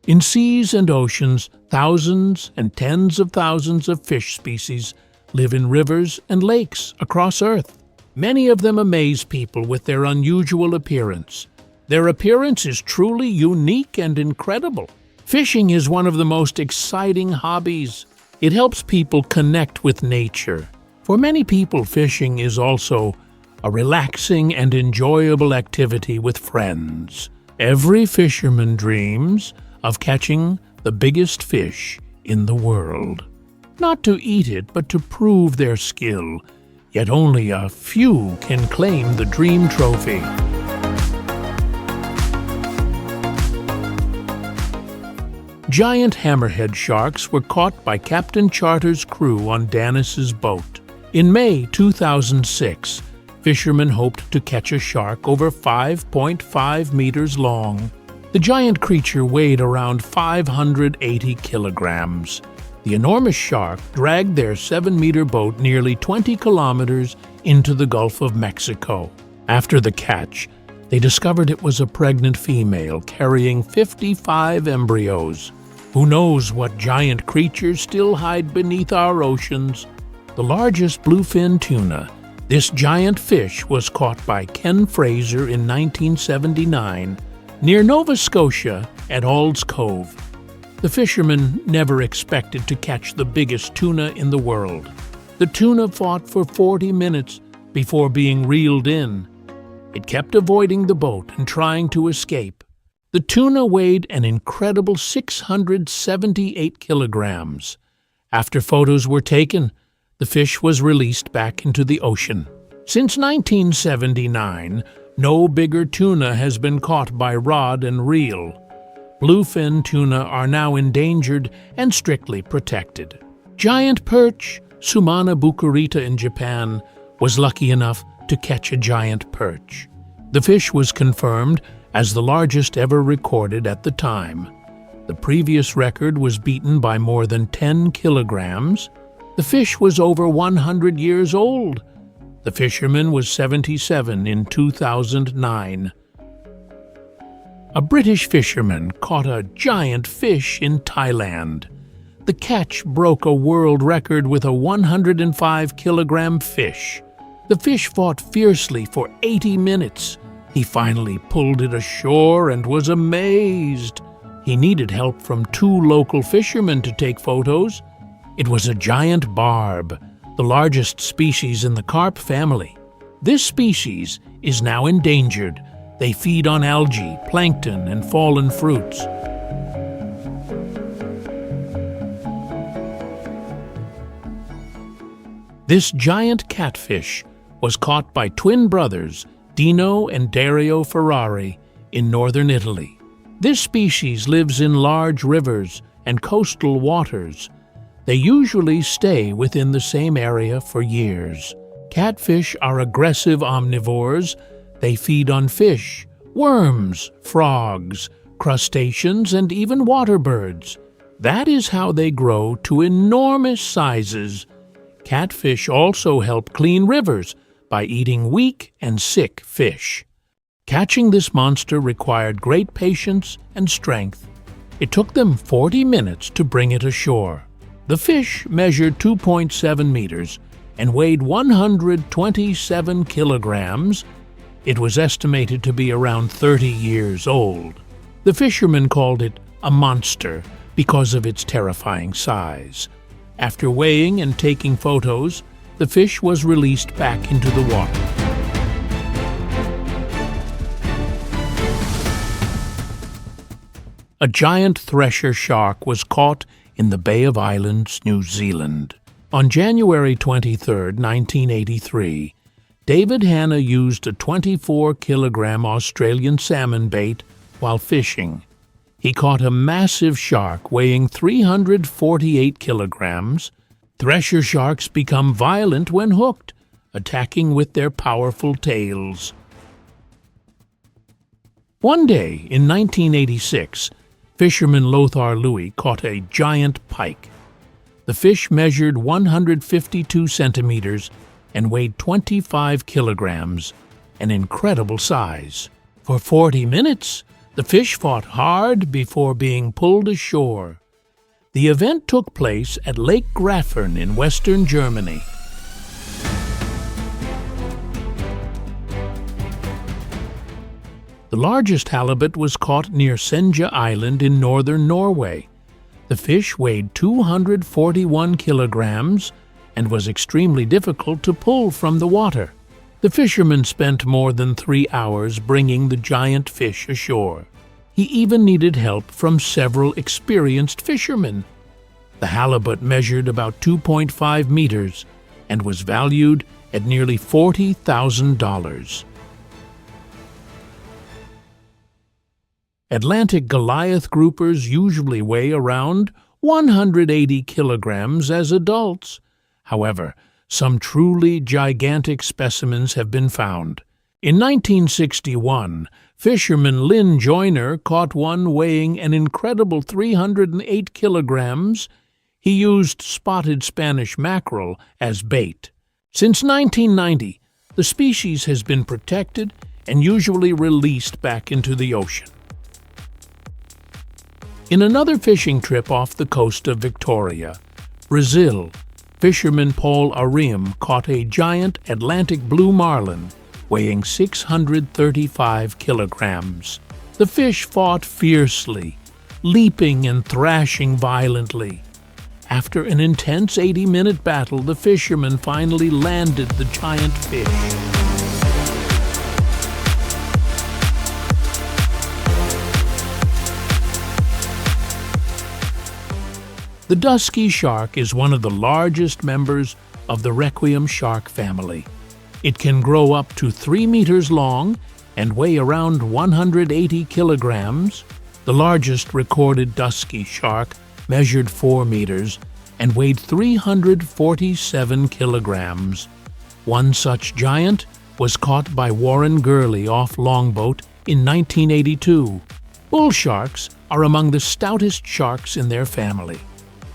In seas and oceans, thousands and tens of thousands of fish species live in rivers and lakes across Earth. Many of them amaze people with their unusual appearance. Their appearance is truly unique and incredible. Fishing is one of the most exciting hobbies. It helps people connect with nature. For many people, fishing is also a relaxing and enjoyable activity with friends. Every fisherman dreams of catching the biggest fish in the world. Not to eat it, but to prove their skill. Yet only a few can claim the dream trophy. Giant hammerhead sharks were caught by Captain Charter's crew on Danis's boat. In May 2006, fishermen hoped to catch a shark over 5.5 meters long. The giant creature weighed around 580 kilograms. The enormous shark dragged their 7-meter boat nearly 20 kilometers into the Gulf of Mexico. After the catch, they discovered it was a pregnant female carrying 55 embryos. Who knows what giant creatures still hide beneath our oceans? The largest bluefin tuna. This giant fish was caught by Ken Fraser in 1979 near Nova Scotia at Ald's Cove. The fishermen never expected to catch the biggest tuna in the world. The tuna fought for 40 minutes before being reeled in. It kept avoiding the boat and trying to escape. The tuna weighed an incredible 678 kilograms. After photos were taken, the fish was released back into the ocean. Since 1979, no bigger tuna has been caught by rod and reel. Bluefin tuna are now endangered and strictly protected. Giant perch, Sumana bucurita in Japan, was lucky enough to catch a giant perch. The fish was confirmed as the largest ever recorded at the time. The previous record was beaten by more than 10 kilograms. The fish was over 100 years old. The fisherman was 77 in 2009. A British fisherman caught a giant fish in Thailand. The catch broke a world record with a 105-kilogram fish. The fish fought fiercely for 80 minutes. He finally pulled it ashore and was amazed. He needed help from 2 local fishermen to take photos. It was a giant barb, the largest species in the carp family. This species is now endangered. They feed on algae, plankton, and fallen fruits. This giant catfish was caught by twin brothers Dino and Dario Ferrari in northern Italy. This species lives in large rivers and coastal waters. They usually stay within the same area for years. Catfish are aggressive omnivores. They feed on fish, worms, frogs, crustaceans, and even water birds. That is how they grow to enormous sizes. Catfish also help clean rivers by eating weak and sick fish. Catching this monster required great patience and strength. It took them 40 minutes to bring it ashore. The fish measured 2.7 meters and weighed 127 kilograms. It was estimated to be around 30 years old. The fishermen called it a monster because of its terrifying size. After weighing and taking photos, the fish was released back into the water. A giant thresher shark was caught in the Bay of Islands, New Zealand. On January 23, 1983, David Hanna used a 24-kilogram Australian salmon bait while fishing. He caught a massive shark weighing 348 kilograms. Thresher sharks become violent when hooked, attacking with their powerful tails. One day in 1986, fisherman Lothar Louis caught a giant pike. The fish measured 152 centimeters and weighed 25 kilograms, an incredible size. For 40 minutes, The fish fought hard before being pulled ashore. The event took place at Lake Grafern in western Germany. The largest halibut was caught near Senja Island in northern Norway. The fish weighed 241 kilograms and was extremely difficult to pull from the water. The fisherman spent more than 3 hours bringing the giant fish ashore. He even needed help from several experienced fishermen. The halibut measured about 2.5 meters and was valued at nearly $40,000. Atlantic Goliath groupers usually weigh around 180 kilograms as adults. However, some truly gigantic specimens have been found. In 1961, fisherman Lynn Joyner caught one weighing an incredible 308 kilograms. He used spotted Spanish mackerel as bait. Since 1990, the species has been protected and usually released back into the ocean. In another fishing trip off the coast of Victoria, Brazil, fisherman Paul Arim caught a giant Atlantic blue marlin weighing 635 kilograms. The fish fought fiercely, leaping and thrashing violently. After an intense 80-minute battle, the fisherman finally landed the giant fish. The dusky shark is one of the largest members of the requiem shark family. It can grow up to 3 meters long and weigh around 180 kilograms. The largest recorded dusky shark measured 4 meters and weighed 347 kilograms. One such giant was caught by Warren Gurley off Longboat in 1982. Bull sharks are among the stoutest sharks in their family.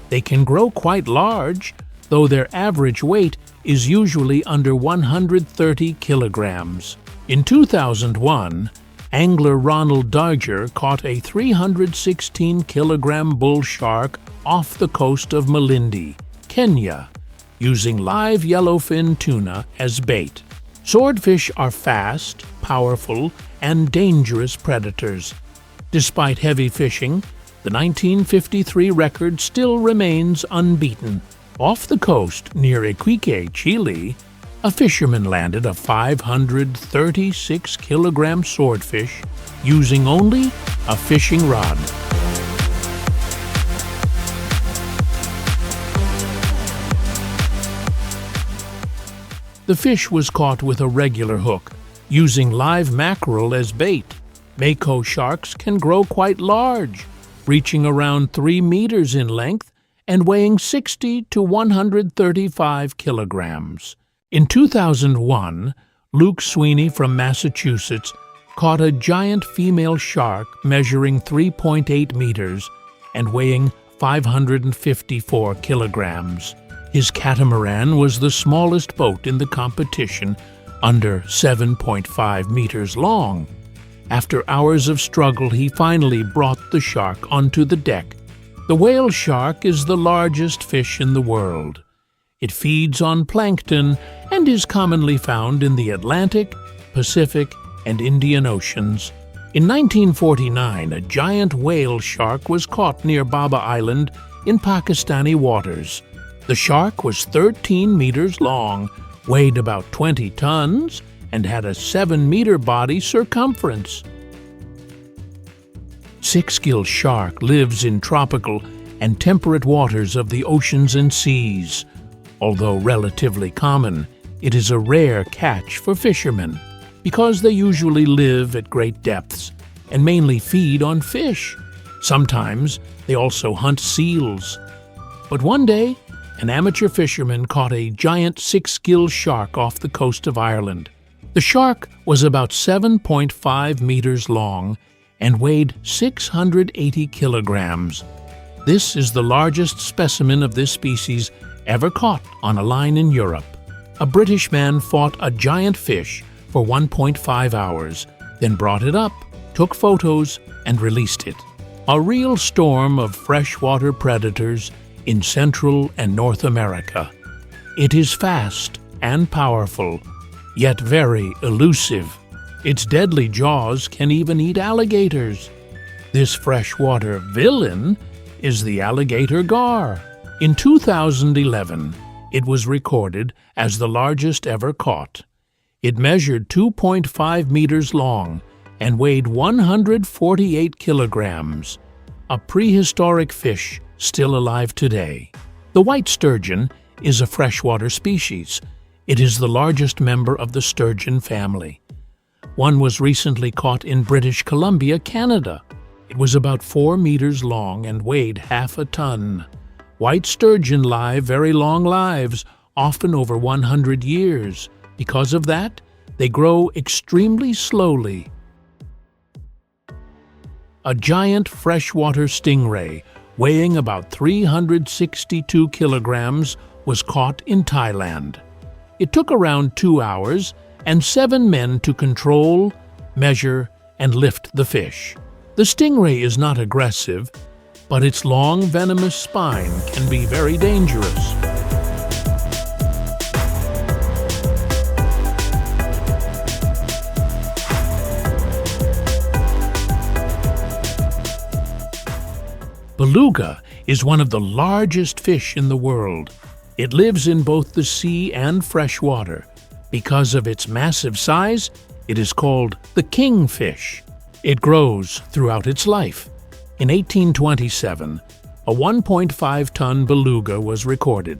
They can grow quite large, though their average weight is usually under 130 kilograms. In 2001, angler Ronald Darger caught a 316-kilogram bull shark off the coast of Malindi, Kenya, using live yellowfin tuna as bait. Swordfish are fast, powerful, and dangerous predators. Despite heavy fishing, the 1953 record still remains unbeaten. Off the coast near Iquique, Chile, a fisherman landed a 536-kilogram swordfish using only a fishing rod. The fish was caught with a regular hook, using live mackerel as bait. Mako sharks can grow quite large, reaching around 3 meters in length and weighing 60 to 135 kilograms. In 2001, Luke Sweeney from Massachusetts caught a giant female shark measuring 3.8 meters and weighing 554 kilograms. His catamaran was the smallest boat in the competition, under 7.5 meters long. After hours of struggle, he finally brought the shark onto the deck. The whale shark is the largest fish in the world. It feeds on plankton and is commonly found in the Atlantic, Pacific, and Indian Oceans. In 1949, a giant whale shark was caught near Baba Island in Pakistani waters. The shark was 13 meters long, weighed about 20 tons, and had a 7-meter body circumference. Six-gill shark lives in tropical and temperate waters of the oceans and seas. Although relatively common, it is a rare catch for fishermen because they usually live at great depths and mainly feed on fish. Sometimes they also hunt seals. But one day, an amateur fisherman caught a giant 6-gill shark off the coast of Ireland. The shark was about 7.5 meters long and weighed 680 kilograms. This is the largest specimen of this species ever caught on a line in Europe. A British man fought a giant fish for 1.5 hours, then brought it up took photos, and released it. A real storm of freshwater predators in Central and North America. It is fast and powerful, yet very elusive. Its deadly jaws can even eat alligators. This freshwater villain is the alligator gar. In 2011, it was recorded as the largest ever caught. It measured 2.5 meters long and weighed 148 kilograms, a prehistoric fish still alive today. The white sturgeon is a freshwater species. It is the largest member of the sturgeon family. One was recently caught in British Columbia, Canada. It was about 4 meters long and weighed half a ton. White sturgeon live very long lives, often over 100 years. Because of that, they grow extremely slowly. A giant freshwater stingray, weighing about 362 kilograms, was caught in Thailand. It took around 2 hours and 7 men to control, measure, and lift the fish. The stingray is not aggressive, but its long, venomous spine can be very dangerous. Beluga is one of the largest fish in the world. It lives in both the sea and fresh water. Because of its massive size, it is called the kingfish. It grows throughout its life. In 1827, a 1.5-ton beluga was recorded.